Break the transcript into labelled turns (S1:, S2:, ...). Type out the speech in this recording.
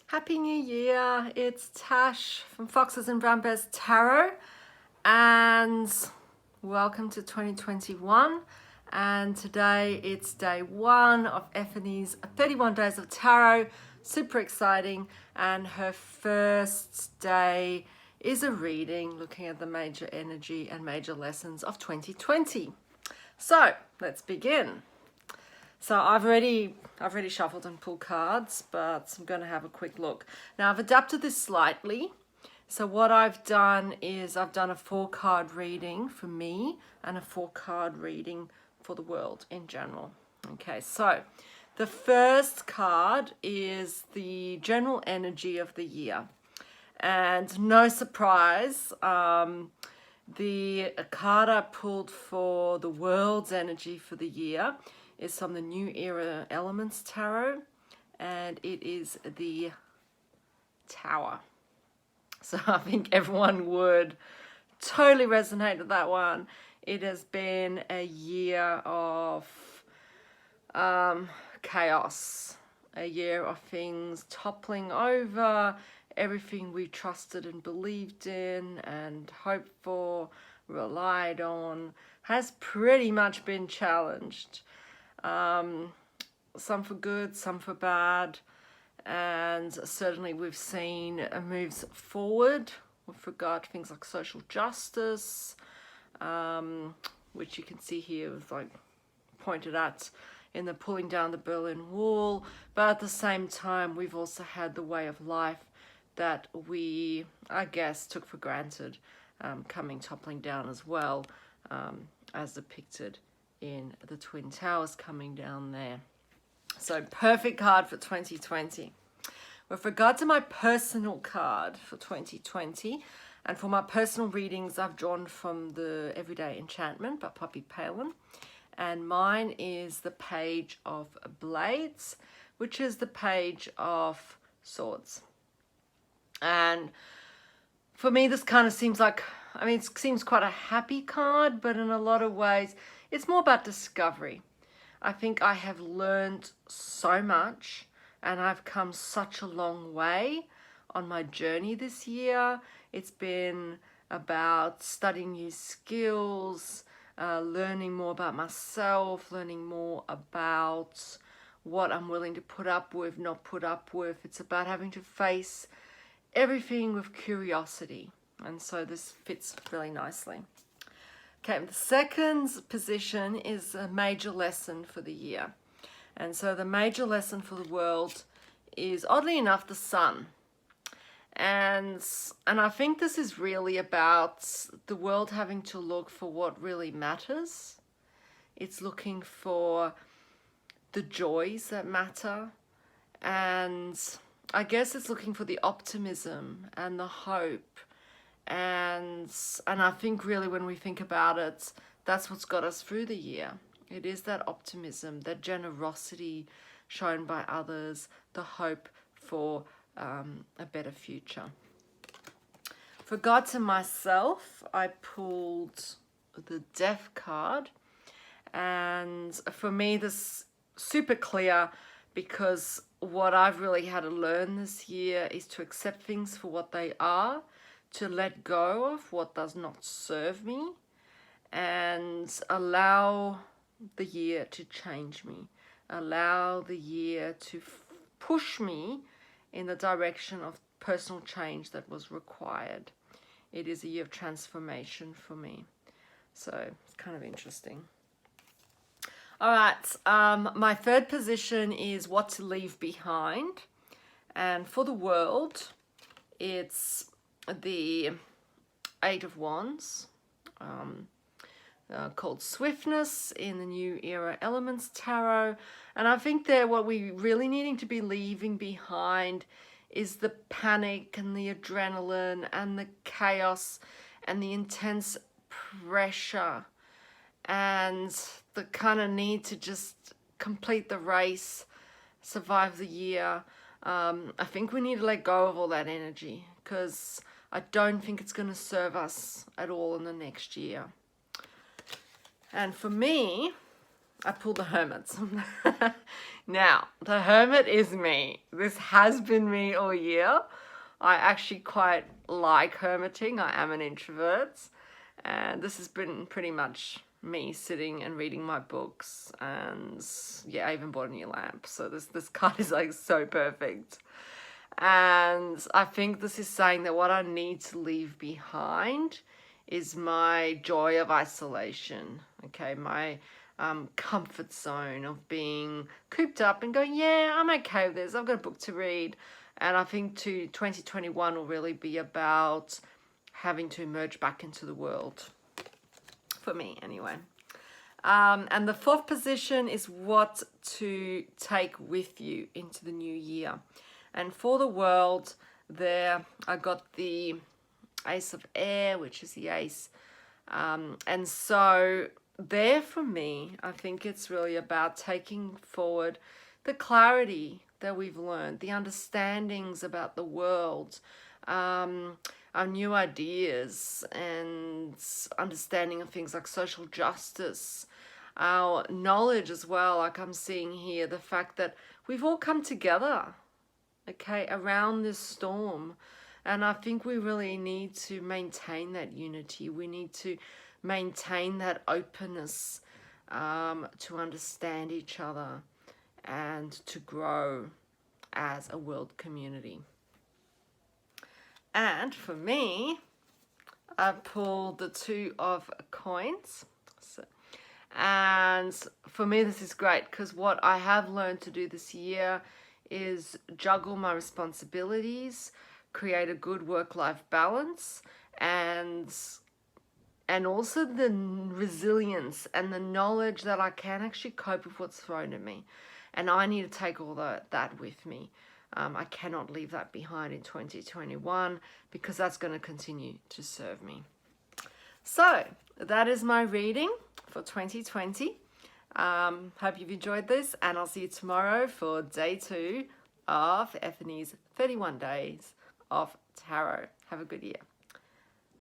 S1: Happy New Year! It's Tash from Foxes and Brown Bears Tarot, and welcome to 2021. And today it's day one of Ethony's 31 Days of Tarot. Super exciting, and her first day is a reading looking at the major energy and major lessons of 2020. So let's begin. So I've already shuffled and pulled cards, but I'm going to have a quick look. Now I've adapted this slightly. So what I've done is I've done a 4-card reading for me and a 4-card reading for the world in general. Okay, so the first card is the general energy of the year. And no surprise, the card I pulled for the world's energy for the year is from the New Era Elements Tarot, and it is the Tower. So I think everyone would totally resonate with that one. It has been a year of chaos, a year of things toppling over, everything we trusted and believed in and hoped for, relied on, has pretty much been challenged. Some for good, some for bad, and certainly we've seen moves forward with regard to things like social justice, which you can see here was like pointed at in the pulling down the Berlin Wall. But at the same time, we've also had the way of life that we, I guess, took for granted toppling down as well, as depicted in the Twin Towers coming down there. So perfect card for 2020. With regard to my personal card for 2020, and for my personal readings, I've drawn from the Everyday Enchantment by Palin, and mine is the Page of Blades, which is the Page of Swords. And for me, this kind of seems like, it seems quite a happy card, but in a lot of ways, it's more about discovery. I think I have learned so much, and I've come such a long way on my journey this year. It's been about studying new skills, learning more about myself, learning more about what I'm willing to put up with, not put up with. It's about having to face everything with curiosity. And so this fits really nicely. Okay, the second position is a major lesson for the year. And so the major lesson for the world is, oddly enough, the sun. And I think this is really about the world having to look for what really matters. It's looking for the joys that matter. And I guess it's looking for the optimism and the hope. And I think really when we think about it, that's what's got us through the year. It is that optimism, that generosity shown by others, the hope for a better future. For regard to myself, I pulled the Death card. And for me, this super clear, because what I've really had to learn this year is to accept things for what they are, to let go of what does not serve me, and allow the year to change me, allow the year to push me in the direction of personal change that was required. It is a year of transformation for me. So it's kind of interesting. All right, my third position is what to leave behind. And for the world, it's the 8 of Wands, called Swiftness in the New Era Elements Tarot. And I think that what we really needing to be leaving behind is the panic and the adrenaline and the chaos and the intense pressure and the kind of need to just complete the race, survive the year. I think we need to let go of all that energy, because I don't think it's going to serve us at all in the next year. And for me, I pulled the Hermits. Now, the Hermit is me. This has been me all year. I actually quite like hermiting. I am an introvert. And this has been pretty much me sitting and reading my books. And yeah, I even bought a new lamp. So this card is like so perfect. And I think this is saying that what I need to leave behind is my joy of isolation. Okay, my comfort zone of being cooped up and going, yeah, I'm okay with this. I've got a book to read. And I think 2021 will really be about having to emerge back into the world. For me, anyway. And the fourth position is what to take with you into the new year. And for the world, there I got the Ace of Air, which is the ace. And so there for me, I think it's really about taking forward the clarity that we've learned, the understandings about the world, our new ideas and understanding of things like social justice, our knowledge as well, like I'm seeing here, the fact that we've all come together, okay, around this storm. And I think we really need to maintain that unity. We need to maintain that openness to understand each other and to grow as a world community. And for me, I pulled the Two of Coins. And for me, this is great because what I have learned to do this year is juggle my responsibilities, create a good work-life balance, and also the resilience and the knowledge that I can actually cope with what's thrown at me. And I need to take all that with me. I cannot leave that behind in 2021 because that's going to continue to serve me. So that is my reading for 2020. Hope you've enjoyed this, and I'll see you tomorrow for day 2 of Ethony's 31 Days of Tarot. Have a good year.